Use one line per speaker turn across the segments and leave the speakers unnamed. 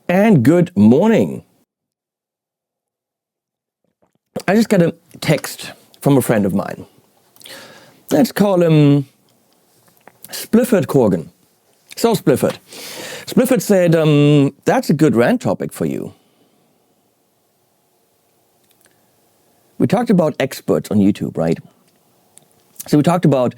And good morning. I just got a text from a friend of mine. Let's call him Splifford Corgan. So Splifford. Splifford said, that's a good rant topic for you. We talked about experts on YouTube, right? So we talked about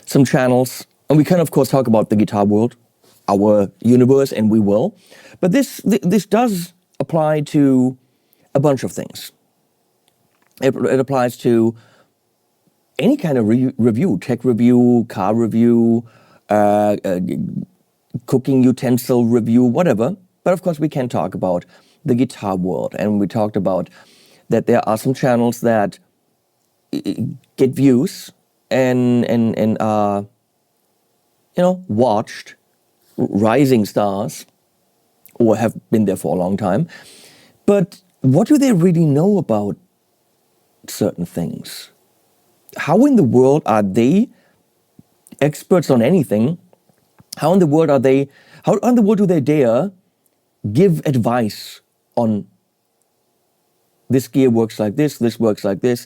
some channels, and we can of course talk about the guitar world, our universe, and we will. But this does apply to a bunch of things. It applies to any kind of review, tech review, car review, cooking utensil review, whatever. But of course, we can talk about the guitar world. And we talked about that there are some channels that get views and are, watched, rising stars, or have been there for a long time. But what do they really know about certain things? How in the world are they experts on anything? How in the world do they dare give advice on this gear works like this works like this?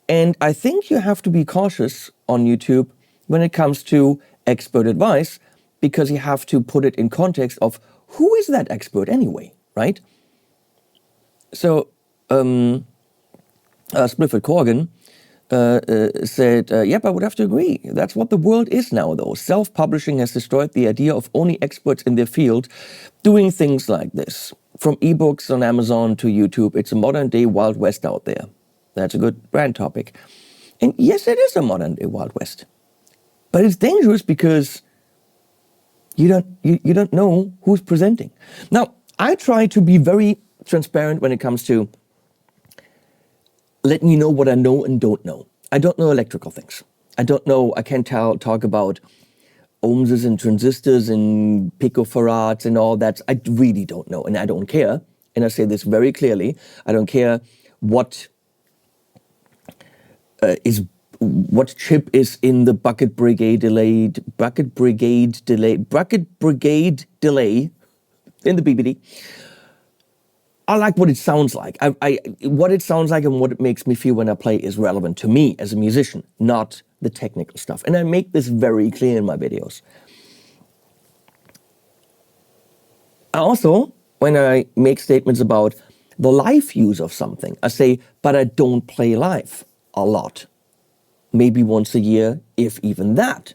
And I think you have to be cautious on YouTube when it comes to expert advice, because you have to put it in context of who is that expert anyway, right? So, Splifford Corgan said, yep, I would have to agree. That's what the world is now, though. Self-publishing has destroyed the idea of only experts in their field doing things like this. From ebooks on Amazon to YouTube, it's a modern-day Wild West out there. That's a good brand topic. And yes, it is a modern-day Wild West. But it's dangerous because you don't know who's presenting. Now, I try to be very transparent when it comes to letting you know what I know and don't know. I don't know electrical things. I can't talk about ohms and transistors and picofarads and all that. I really don't know, and I don't care. And I say this very clearly. I don't care what chip is in the bucket brigade delay in the BBD. I like what it sounds like. What it sounds like and what it makes me feel when I play is relevant to me as a musician, not the technical stuff. And I make this very clear in my videos. Also, when I make statements about the live use of something, I say, but I don't play live a lot. Maybe once a year, if even that.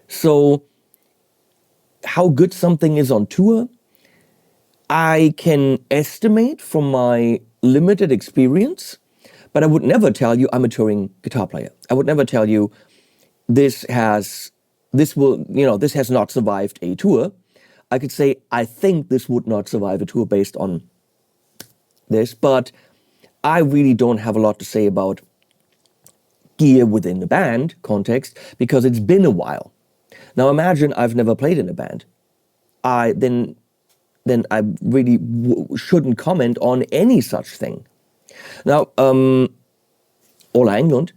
So, how good something is on tour, I can estimate from my limited experience, but I would never tell you I'm a touring guitar player. I would never tell you this has not survived a tour. I could say I think this would not survive a tour based on this, but I really don't have a lot to say about gear within the band context because it's been a while. Now imagine I've never played in a band. Then I really shouldn't comment on any such thing. Now, Ola Englund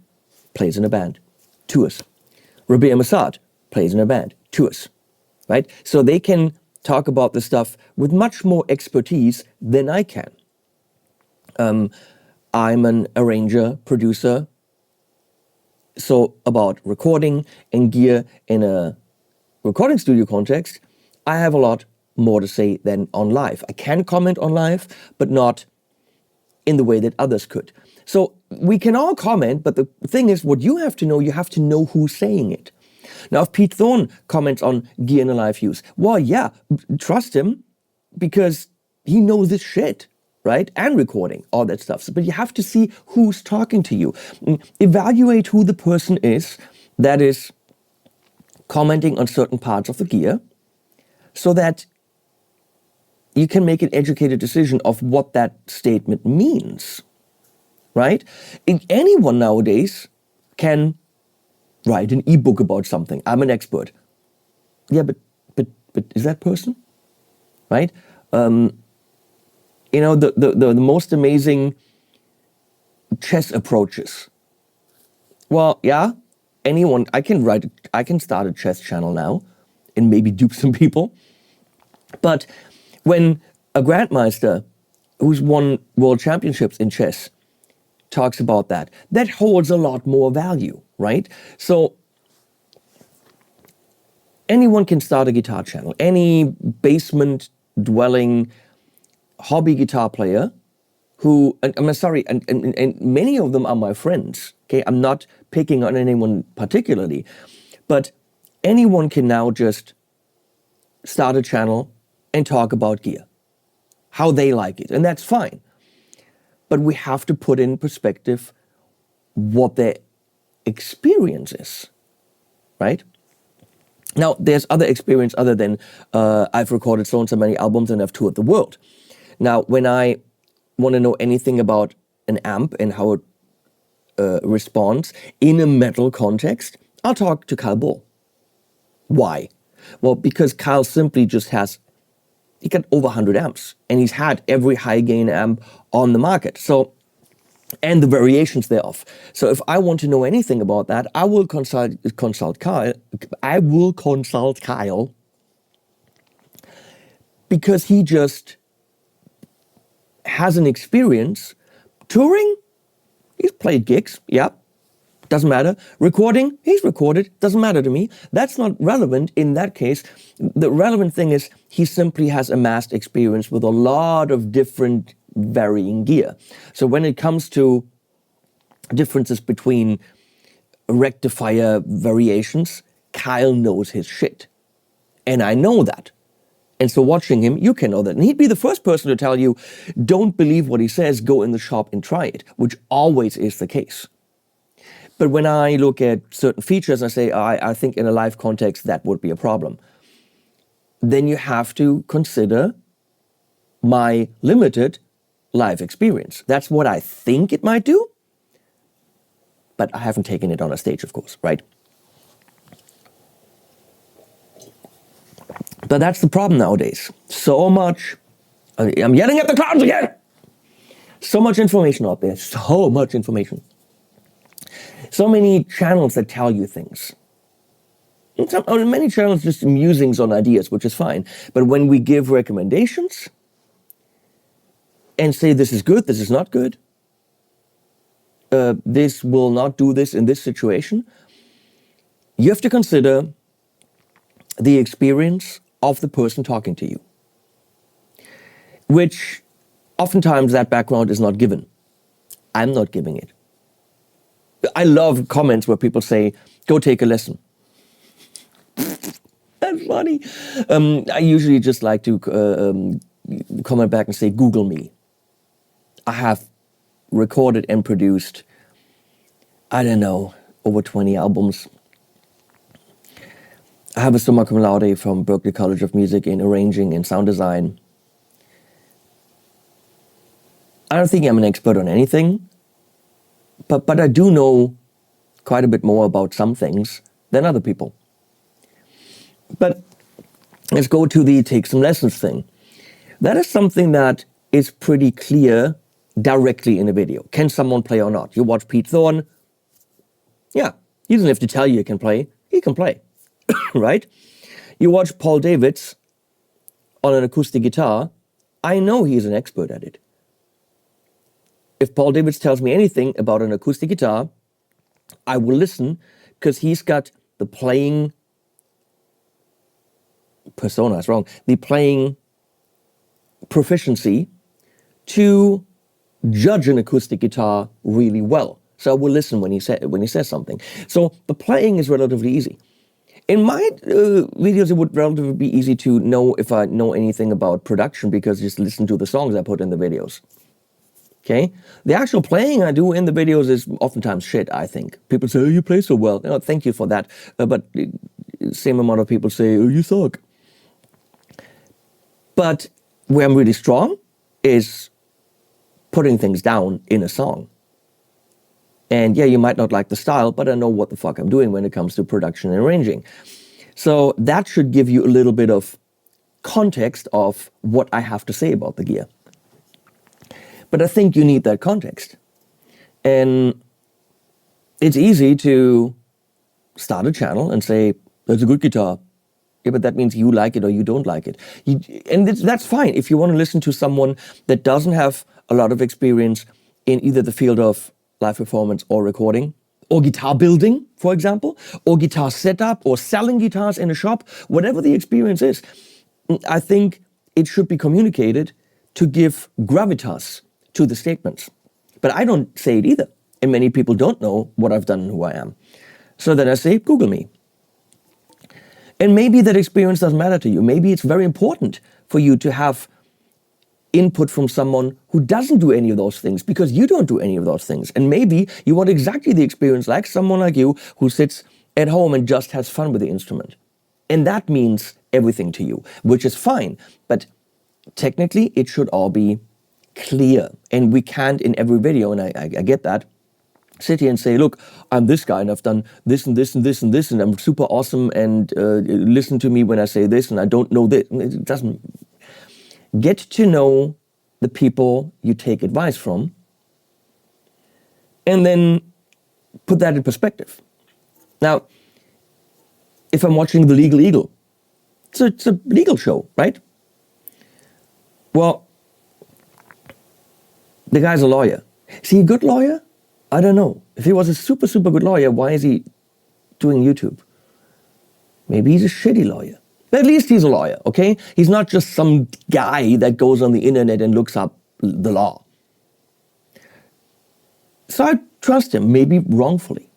plays in a band, tours. Rabea Massad plays in a band, tours, right? So they can talk about the stuff with much more expertise than I can. I'm an arranger, producer, so about recording and gear in a recording studio context, I have a lot more to say than on live. I can comment on live, but not in the way that others could. So we can all comment, but the thing is, what you have to know who's saying it. Now, if Pete Thorne comments on gear in a live use, well, yeah, trust him because he knows this shit, right? And recording, all that stuff. But you have to see who's talking to you. Evaluate who the person is that is commenting on certain parts of the gear so that you can make an educated decision of what that statement means, right? Anyone nowadays can write an ebook about something. I'm an expert. Yeah, but is that person, right? The most amazing chess approaches. Well, yeah, anyone. I can start a chess channel now, and maybe dupe some people, but When a grandmaster who's won world championships in chess talks about that, that holds a lot more value, right? So anyone can start a guitar channel. Any basement dwelling hobby guitar player who, I'm sorry, and many of them are my friends, okay? I'm not picking on anyone particularly, but anyone can now just start a channel and talk about gear, how they like it, and that's fine. But we have to put in perspective what their experience is, right? Now, there's other experience other than I've recorded so and so many albums and I've toured the world. Now, when I want to know anything about an amp and how it responds in a metal context, I'll talk to Kyle Bull. Why? Well, because Kyle simply just he got over 100 amps and he's had every high gain amp on the market. So, and the variations thereof. So if I want to know anything about that, I will consult Kyle. I will consult Kyle because he just has an experience touring. He's played gigs, yeah, doesn't matter. Recording, he's recorded, doesn't matter to me. That's not relevant in that case. The relevant thing is he simply has amassed experience with a lot of different varying gear. So when it comes to differences between rectifier variations, Kyle knows his shit. And I know that. And so watching him, you can know that. And he'd be the first person to tell you, don't believe what he says, go in the shop and try it, which always is the case. But when I look at certain features, I say, I think in a live context, that would be a problem. Then you have to consider my limited live experience. That's what I think it might do, but I haven't taken it on a stage, of course, right? But that's the problem nowadays. So much, I'm yelling at the clouds again. So much information out there, so much information. So many channels that tell you things. Many channels just musings on ideas, which is fine. But when we give recommendations and say this is good, this is not good, this will not do this in this situation, you have to consider the experience of the person talking to you, which oftentimes that background is not given. I'm not giving it. I love comments where people say, go take a lesson. That's funny. I usually just like to comment back and say, Google me. I have recorded and produced, I don't know, over 20 albums. I have a summa cum laude from Berklee College of Music in arranging and sound design. I don't think I'm an expert on anything, but I do know quite a bit more about some things than other people. But let's go to the take some lessons thing. That is something that is pretty clear directly in a video. Can someone play or not? You watch Pete Thorne. Yeah, he doesn't have to tell you he can play. He can play, right? You watch Paul Davids on an acoustic guitar. I know he's an expert at it. If Paul Davids tells me anything about an acoustic guitar, I will listen because he's got the playing persona, is wrong, the playing proficiency to judge an acoustic guitar really well. So I will listen when he says something. So the playing is relatively easy. In my videos, it would relatively be easy to know if I know anything about production because just listen to the songs I put in the videos. Okay? The actual playing I do in the videos is oftentimes shit, I think. People say, oh, you play so well. No, thank you for that. But same amount of people say, oh, you suck. But where I'm really strong is putting things down in a song. And yeah, you might not like the style, but I know what the fuck I'm doing when it comes to production and arranging. So that should give you a little bit of context of what I have to say about the gear. But I think you need that context. And it's easy to start a channel and say, that's a good guitar. Yeah, but that means you like it or you don't like it. And that's fine. If you want to listen to someone that doesn't have a lot of experience in either the field of live performance or recording, or guitar building, for example, or guitar setup, or selling guitars in a shop, whatever the experience is, I think it should be communicated to give gravitas to the statements. But I don't say it either. And many people don't know what I've done and who I am. So then I say, Google me. And maybe that experience doesn't matter to you. Maybe it's very important for you to have input from someone who doesn't do any of those things because you don't do any of those things. And maybe you want exactly the experience like someone like you who sits at home and just has fun with the instrument. And that means everything to you, which is fine. But technically, it should all be clear. And we can't in every video, and I get that, sit here and say, look, I'm this guy and I've done this and this and this and this and I'm super awesome and listen to me when I say this and I don't know this. It doesn't. Get to know the people you take advice from and then put that in perspective. Now, if I'm watching The Legal Eagle, it's a legal show, right? Well, the guy's a lawyer. Is he a good lawyer? I don't know. If he was a super, super good lawyer, why is he doing YouTube? Maybe he's a shitty lawyer. But at least he's a lawyer, okay? He's not just some guy that goes on the internet and looks up the law. So I trust him, maybe wrongfully.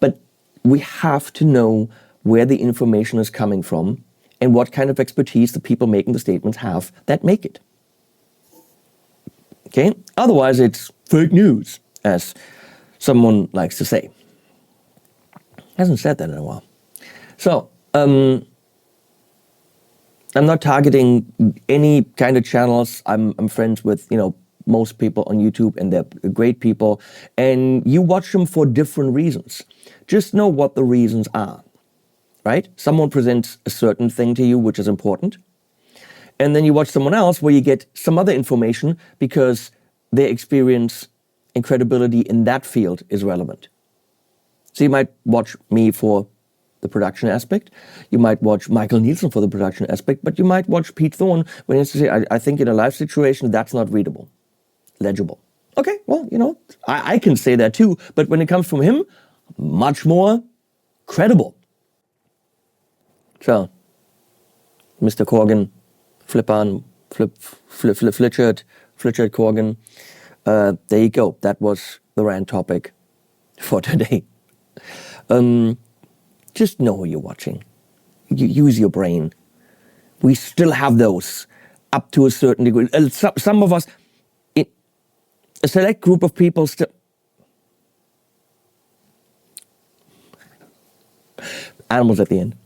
But we have to know where the information is coming from and what kind of expertise the people making the statements have that make it. Okay? Otherwise, it's fake news, as someone likes to say. Hasn't said that in a while. So, I'm not targeting any kind of channels. I'm friends with, most people on YouTube, and they're great people. And you watch them for different reasons. Just know what the reasons are, right? Someone presents a certain thing to you, which is important. And then you watch someone else where you get some other information because their experience and credibility in that field is relevant. So you might watch me for the production aspect. You might watch Michael Nielsen for the production aspect, but you might watch Pete Thorne when he has to say, I think in a live situation, that's not readable, legible. Okay, well, I can say that too, but when it comes from him, much more credible. So, Mr. Corgan, Flitchard Corgan, there you go. That was the rant topic for today. Just know who you're watching. Use your brain. We still have those up to a certain degree. Some of us, a select group of people still... Animals at the end.